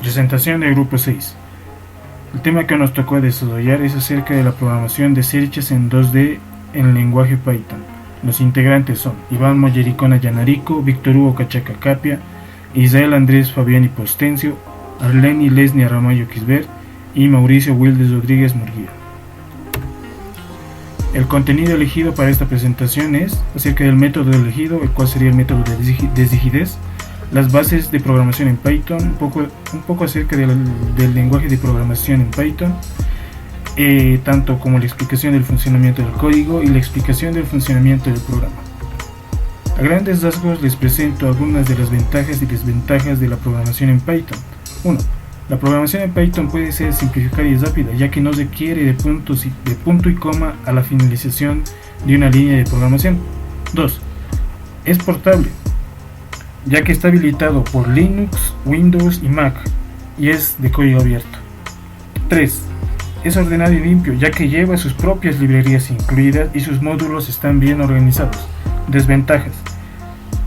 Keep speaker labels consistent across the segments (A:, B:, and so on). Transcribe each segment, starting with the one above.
A: Presentación del grupo 6. El tema que nos tocó desarrollar es acerca de la programación de cerchas en 2D en el lenguaje Python. Los integrantes son Iván Mollericona Yanarico, Víctor Hugo Cachaca Capia, Israel Andrés Fabiani Postencio, Arleni Lesnia Ramallo Quisbert y Mauricio Wildes Rodríguez Murguía. El contenido elegido para esta presentación es acerca del método elegido, el cual sería el método de Digidez, las bases de programación en Python, un poco acerca del lenguaje de programación en Python, tanto como la explicación del funcionamiento del código y la explicación del funcionamiento del programa. A grandes rasgos les presento algunas de las ventajas y desventajas de la programación en Python. 1. La programación en Python puede ser simplificada y rápida, ya que no requiere de punto y coma a la finalización de una línea de programación. 2. Es portable, ya que está habilitado por Linux, Windows y Mac, y es de código abierto. 3. Es ordenado y limpio, ya que lleva sus propias librerías incluidas y sus módulos están bien organizados. Desventajas.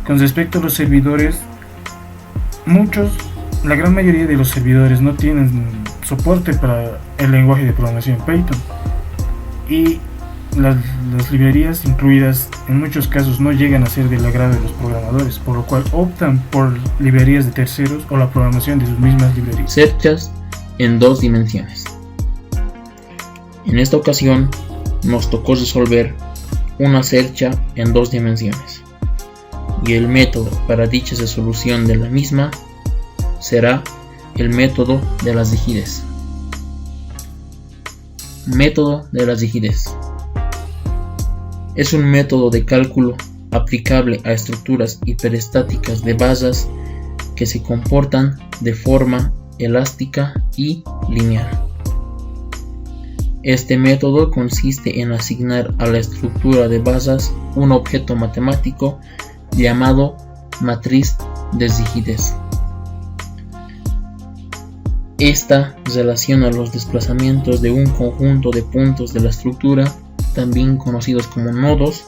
A: Con respecto a los servidores, la gran mayoría de los servidores no tienen soporte para el lenguaje de programación Python, y las librerías incluidas en muchos casos no llegan a ser del agrado de los programadores, por lo cual optan por librerías de terceros o la programación de sus mismas librerías.
B: Cerchas en 2 dimensiones. En esta ocasión nos tocó resolver una cercha en 2 dimensiones, y el método para dicha resolución de la misma será el método de las Digidez. Método de las Digidez es un método de cálculo aplicable a estructuras hiperestáticas de basas que se comportan de forma elástica y lineal. Este método consiste en asignar a la estructura de basas un objeto matemático llamado matriz de Digidez. Esta relaciona los desplazamientos de un conjunto de puntos de la estructura, también conocidos como nodos,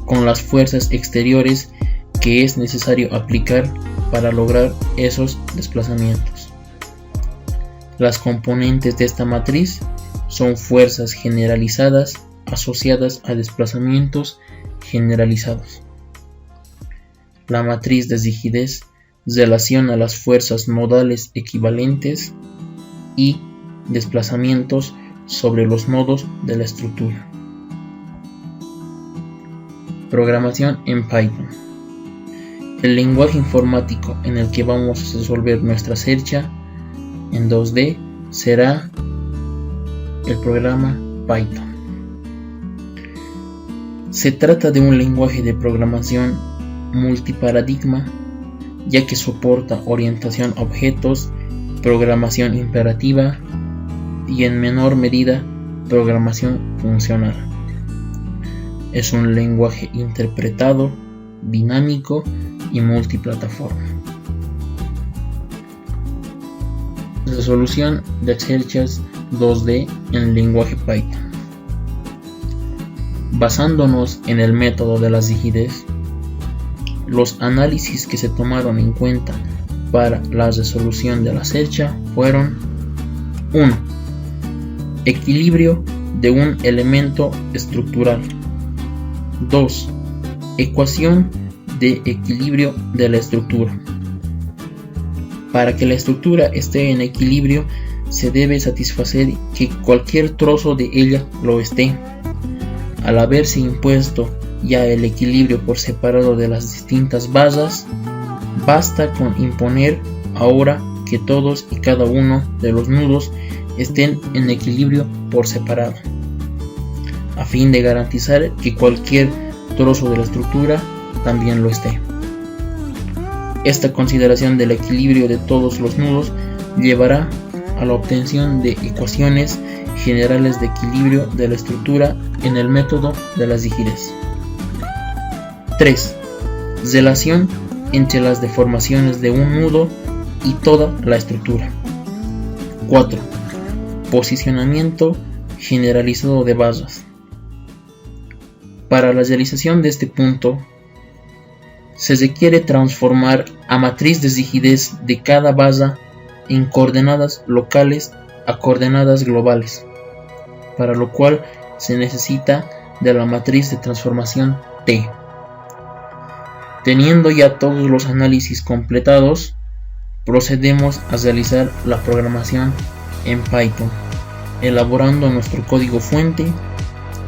B: con las fuerzas exteriores que es necesario aplicar para lograr esos desplazamientos. Las componentes de esta matriz son fuerzas generalizadas asociadas a desplazamientos generalizados. La matriz de Digidez relaciona las fuerzas nodales equivalentes y desplazamientos sobre los nodos de la estructura. Programación en Python. El lenguaje informático en el que vamos a resolver nuestra cercha en 2D será el programa Python. Se trata de un lenguaje de programación multiparadigma, ya que soporta orientación a objetos, programación imperativa y en menor medida programación funcional. Es un lenguaje interpretado, dinámico y multiplataforma. Resolución de cerchas 2D en el lenguaje Python. Basándonos en el método de las Digidez, los análisis que se tomaron en cuenta para la resolución de la cercha fueron: 1. Equilibrio de un elemento estructural. 2. Ecuación de equilibrio de la estructura. Para que la estructura esté en equilibrio, se debe satisfacer que cualquier trozo de ella lo esté. Al haberse impuesto ya el equilibrio por separado de las distintas basas, basta con imponer ahora que todos y cada uno de los nudos estén en equilibrio por separado, a fin de garantizar que cualquier trozo de la estructura también lo esté. Esta consideración del equilibrio de todos los nudos llevará a la obtención de ecuaciones generales de equilibrio de la estructura en el método de las Digidez. 3. Relación entre las deformaciones de un nudo y toda la estructura. 4. Posicionamiento generalizado de basas. Para la realización de este punto, se requiere transformar a matriz de rigidez de cada base en coordenadas locales a coordenadas globales, para lo cual se necesita de la matriz de transformación T. Teniendo ya todos los análisis completados, procedemos a realizar la programación en Python, elaborando nuestro código fuente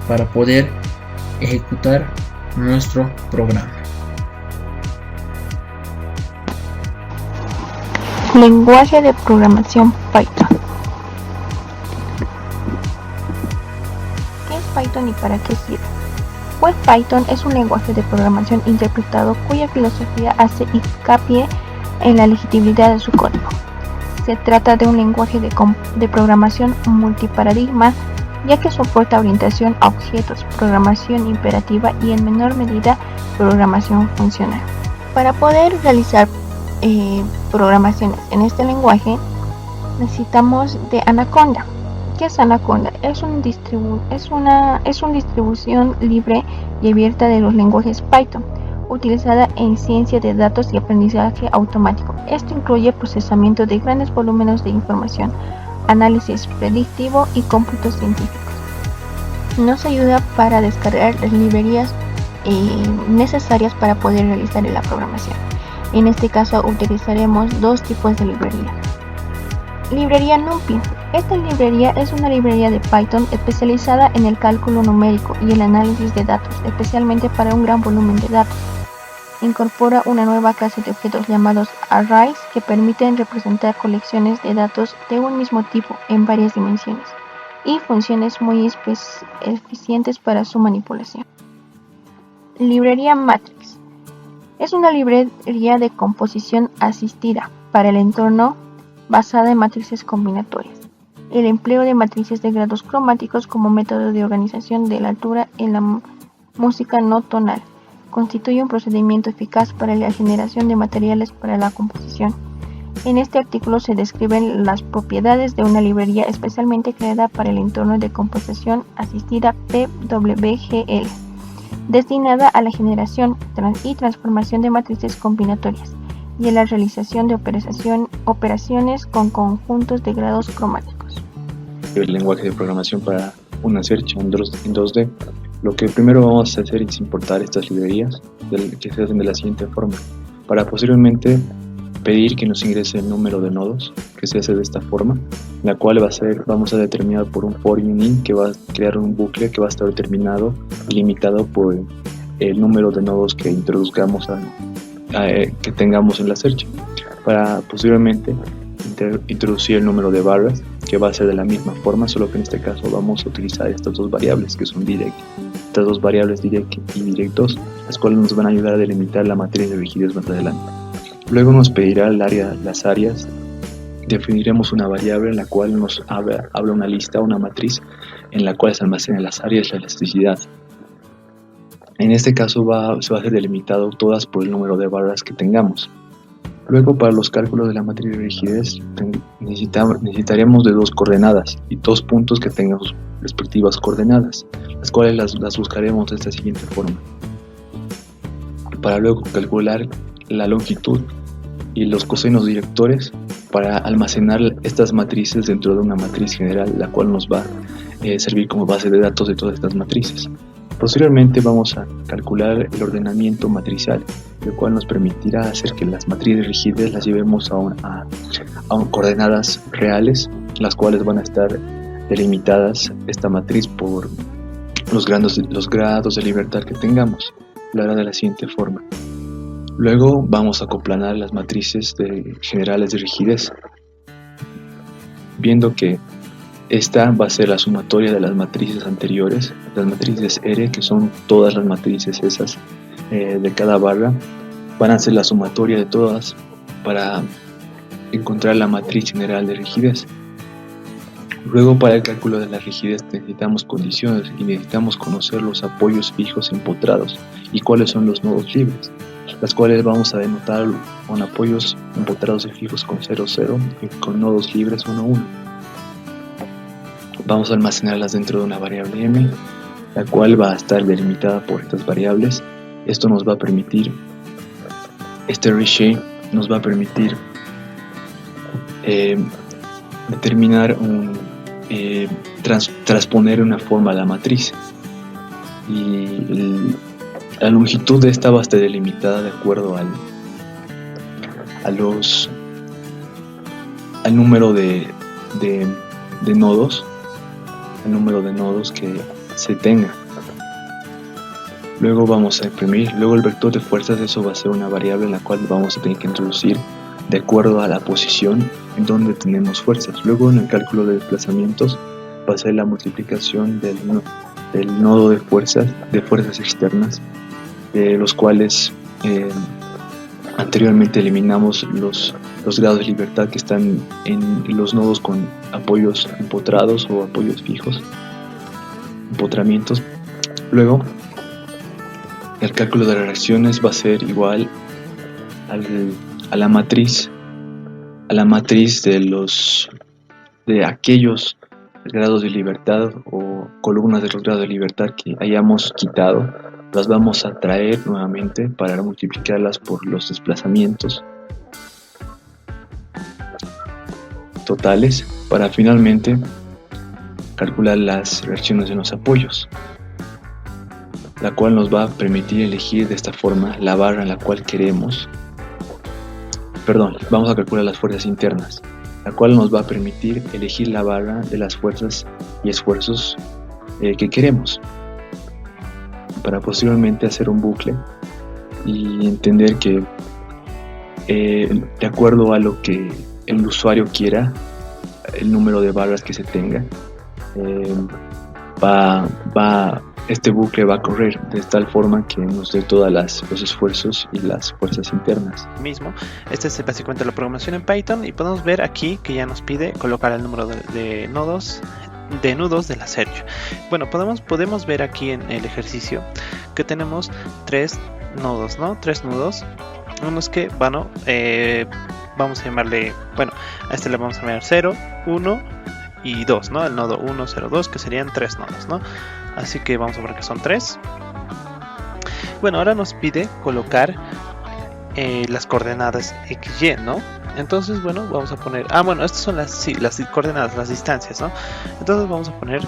B: para poder ejecutar nuestro programa.
C: Lenguaje de programación Python. ¿Qué es Python y para qué sirve? Pues Python es un lenguaje de programación interpretado cuya filosofía hace hincapié en la legibilidad de su código. Se trata de un lenguaje de programación multiparadigma, ya que soporta orientación a objetos, programación imperativa y en menor medida programación funcional. Para poder realizar programaciones en este lenguaje necesitamos de Anaconda. ¿Qué es Anaconda? Es una distribución libre y abierta de los lenguajes Python, utilizada en ciencia de datos y aprendizaje automático. Esto incluye procesamiento de grandes volúmenes de información, análisis predictivo y cómputos científicos. Nos ayuda para descargar las librerías necesarias para poder realizar la programación. En este caso utilizaremos dos tipos de librería. Librería NumPy. Esta librería es una librería de Python especializada en el cálculo numérico y el análisis de datos, especialmente para un gran volumen de datos. Incorpora una nueva clase de objetos llamados arrays que permiten representar colecciones de datos de un mismo tipo en varias dimensiones y funciones muy eficientes para su manipulación. Librería Matrix. Es una librería de composición asistida para el entorno basada en matrices combinatorias. El empleo de matrices de grados cromáticos como método de organización de la altura en la música no tonal constituye un procedimiento eficaz para la generación de materiales para la composición. En este artículo se describen las propiedades de una librería especialmente creada para el entorno de composición asistida PWGL, destinada a la generación y transformación de matrices combinatorias y a la realización de operaciones con conjuntos de grados cromáticos.
D: El lenguaje de programación para una search en 2D. Lo que primero vamos a hacer es importar estas librerías que se hacen de la siguiente forma, para posteriormente pedir que nos ingrese el número de nodos, que se hace de esta forma, la cual vamos a determinar por un for union que va a crear un bucle que va a estar determinado y limitado por el número de nodos que introduzcamos que tengamos en la search, para posteriormente introducir el número de barras, que va a ser de la misma forma, solo que en este caso vamos a utilizar estas dos variables que son direct. Estas dos variables direct y direct2, las cuales nos van a ayudar a delimitar la matriz de rigidez más adelante. Luego nos pedirá las áreas. Definiremos una variable en la cual nos habla una lista, una matriz, en la cual se almacenan las áreas y la elasticidad. En este caso se va a ser delimitado todas por el número de barras que tengamos. Luego, para los cálculos de la matriz de rigidez necesitaremos de dos coordenadas y dos puntos que tengan sus respectivas coordenadas, las cuales las buscaremos de esta siguiente forma. Para luego calcular la longitud y los cosenos directores para almacenar estas matrices dentro de una matriz general, la cual nos va a servir como base de datos de todas estas matrices. Posteriormente vamos a calcular el ordenamiento matricial, el cual nos permitirá hacer que las matrices de rigidez las llevemos a coordenadas reales, las cuales van a estar delimitadas esta matriz por los grados de libertad que tengamos. Lo hará de la siguiente forma. Luego vamos a acoplanar las matrices generales de rigidez, viendo que esta va a ser la sumatoria de las matrices anteriores, las matrices R, que son todas las matrices esas de cada barra, van a ser la sumatoria de todas para encontrar la matriz general de rigidez. Luego, para el cálculo de la rigidez necesitamos condiciones y necesitamos conocer los apoyos fijos empotrados y cuáles son los nodos libres, las cuales vamos a denotar con apoyos empotrados y fijos con 0, 0 y con nodos libres 1, 1. Vamos a almacenarlas dentro de una variable m, la cual va a estar delimitada por estas variables. Esto nos va a permitir este reshape nos va a permitir determinar transponer una forma a la matriz, y la longitud de esta va a estar delimitada de acuerdo al número de nodos, el número de nodos que se tenga. Luego vamos a imprimir, luego el vector de fuerzas, eso va a ser una variable en la cual vamos a tener que introducir de acuerdo a la posición en donde tenemos fuerzas. Luego en el cálculo de desplazamientos va a ser la multiplicación del nodo de fuerzas externas, los cuales anteriormente eliminamos los grados de libertad que están en los nodos con apoyos empotrados o apoyos fijos, empotramientos. Luego el cálculo de las reacciones va a ser igual a la matriz de aquellos grados de libertad o columnas de los grados de libertad que hayamos quitado. Las vamos a traer nuevamente para multiplicarlas por los desplazamientos totales para finalmente calcular las reacciones de los apoyos, la cual nos va a permitir elegir de esta forma la barra en la cual queremos. Vamos a calcular las fuerzas internas, la cual nos va a permitir elegir la barra de las fuerzas y esfuerzos que queremos, para posteriormente hacer un bucle y entender que de acuerdo a lo que el usuario quiera, el número de barras que se tenga, este bucle va a correr de tal forma que nos dé todos los esfuerzos y las fuerzas internas.
E: Esta es básicamente la programación en Python, y podemos ver aquí que ya nos pide colocar el número de nudos de la search. Bueno, podemos ver aquí en el ejercicio que tenemos tres nodos, ¿no? Tres nudos, unos que, bueno, vamos a llamarle, bueno, a este le vamos a llamar 0, 1 y 2, ¿no? El nodo 1, 0, 2, que serían tres nodos, ¿no? Así que vamos a ver que son 3. Bueno, ahora nos pide colocar las coordenadas XY, ¿no? Entonces, bueno, vamos a poner... bueno, estas son las coordenadas, las distancias, ¿no? Entonces vamos a poner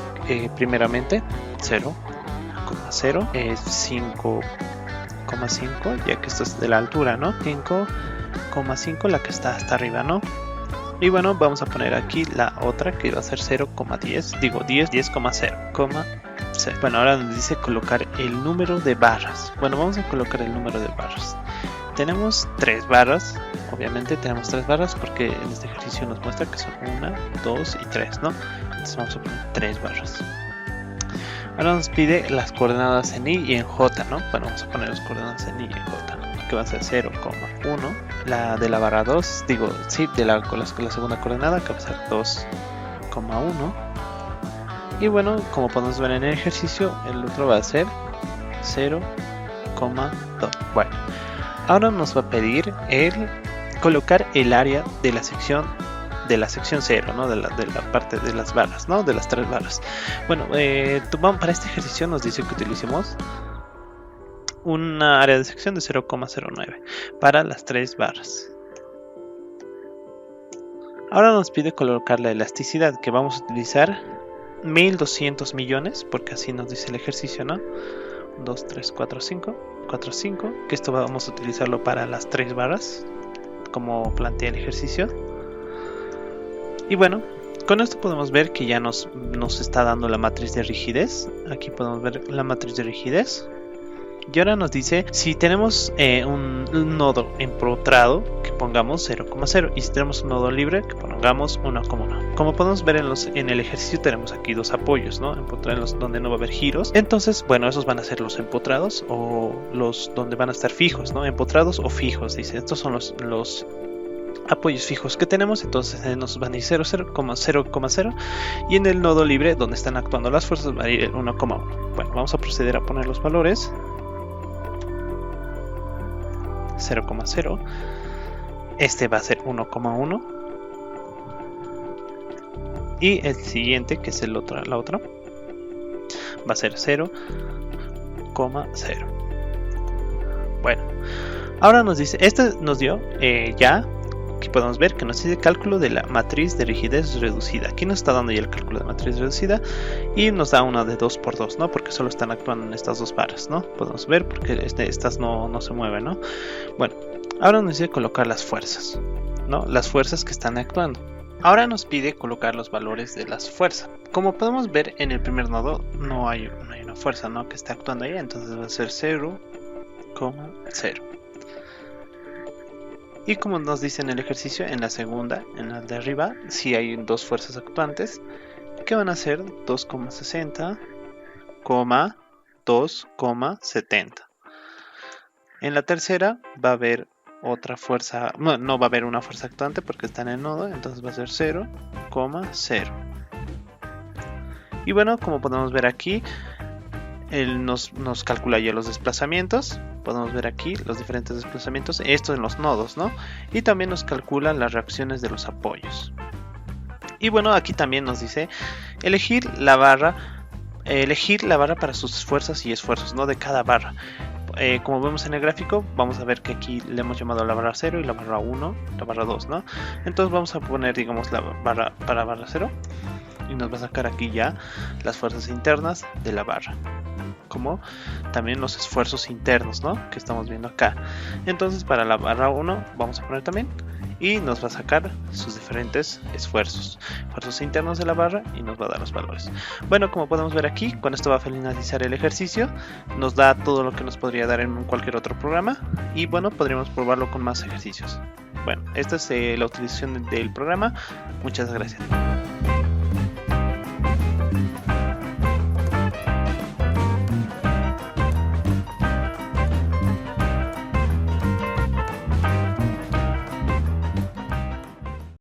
E: primeramente 0,0, 5,5, ya que esto es de la altura, ¿no? 5,5, la que está hasta arriba, ¿no? Y bueno, vamos a poner aquí la otra que va a ser 0,10, digo 10,0. Bueno, ahora nos dice colocar el número de barras. Bueno, vamos a colocar el número de barras. Tenemos 3 barras, obviamente tenemos 3 barras porque en este ejercicio nos muestra que son 1, 2 y 3, ¿no? Entonces vamos a poner 3 barras. Ahora nos pide las coordenadas en Y y en J, ¿no? Bueno, vamos a poner las coordenadas en Y y en J, que va a ser 0,1, la de la barra 2, digo, sí, con la segunda coordenada, que va a ser 2,1. Y bueno, como podemos ver en el ejercicio, el otro va a ser 0,2. Bueno, ahora nos va a pedir colocar el área de la sección 0, ¿no? de la parte de las barras, ¿no? De las 3 barras. Bueno, para este ejercicio nos dice que utilicemos una área de sección de 0,09 para las 3 barras. Ahora nos pide colocar la elasticidad, que vamos a utilizar 1200 millones, porque así nos dice el ejercicio, ¿no? 2, 3, 4, 5, que esto vamos a utilizarlo para las 3 barras, como plantea el ejercicio. Y bueno, con esto podemos ver que ya nos está dando la matriz de rigidez. Aquí podemos ver la matriz de rigidez. Y ahora nos dice si tenemos un nodo empotrado, que pongamos 0,0, y si tenemos un nodo libre, que pongamos 1,1. Como podemos ver en el ejercicio, tenemos aquí 2 apoyos, ¿no? Empotrados donde no va a haber giros. Entonces, bueno, esos van a ser los empotrados o los donde van a estar fijos, ¿no? Empotrados o fijos, dice. Estos son los apoyos fijos que tenemos. Entonces nos van a ir 0,0, y en el nodo libre, donde están actuando las fuerzas, va a ir el 1,1. Bueno, vamos a proceder a poner los valores. 0,0, este va a ser 1,1, y el siguiente, que es la otra, va a ser 0,0. Bueno, Ahora nos dice, este nos dio ya, aquí podemos ver que nos dice cálculo de la matriz de rigidez reducida. Aquí nos está dando ya el cálculo de matriz reducida y nos da una de 2×2, ¿no? Porque solo están actuando en estas dos barras, ¿no? Podemos ver porque estas no se mueven, ¿no? Bueno, ahora nos dice colocar las fuerzas, ¿no? Las fuerzas que están actuando. Ahora nos pide colocar los valores de las fuerzas. Como podemos ver en el primer nodo no hay una fuerza, ¿no? Que está actuando ahí, entonces va a ser 0,0. Y como nos dice en el ejercicio, en la segunda, en la de arriba, sí hay dos fuerzas actuantes que van a ser 2,60, 2,70. En la tercera va a haber otra fuerza, no va a haber una fuerza actuante porque está en el nodo, entonces va a ser 0,0. Y bueno, como podemos ver aquí, él nos calcula ya los desplazamientos. Podemos ver aquí los diferentes desplazamientos, esto en los nodos, ¿no? Y también nos calcula las reacciones de los apoyos. Y bueno, aquí también nos dice elegir la barra para sus fuerzas y esfuerzos, ¿no? De cada barra. Como vemos en el gráfico, vamos a ver que aquí le hemos llamado la barra 0 y la barra 1, la barra 2, ¿no? Entonces vamos a poner, digamos, la barra para barra 0 y nos va a sacar aquí ya las fuerzas internas de la barra, como también los esfuerzos internos, ¿no? Que estamos viendo acá. Entonces para la barra 1 vamos a poner también y nos va a sacar sus diferentes esfuerzos internos de la barra y nos va a dar los valores. Bueno, como podemos ver aquí, con esto va a finalizar el ejercicio. Nos da todo lo que nos podría dar en cualquier otro programa y bueno, podríamos probarlo con más ejercicios. Bueno, esta es la utilización del programa. Muchas gracias.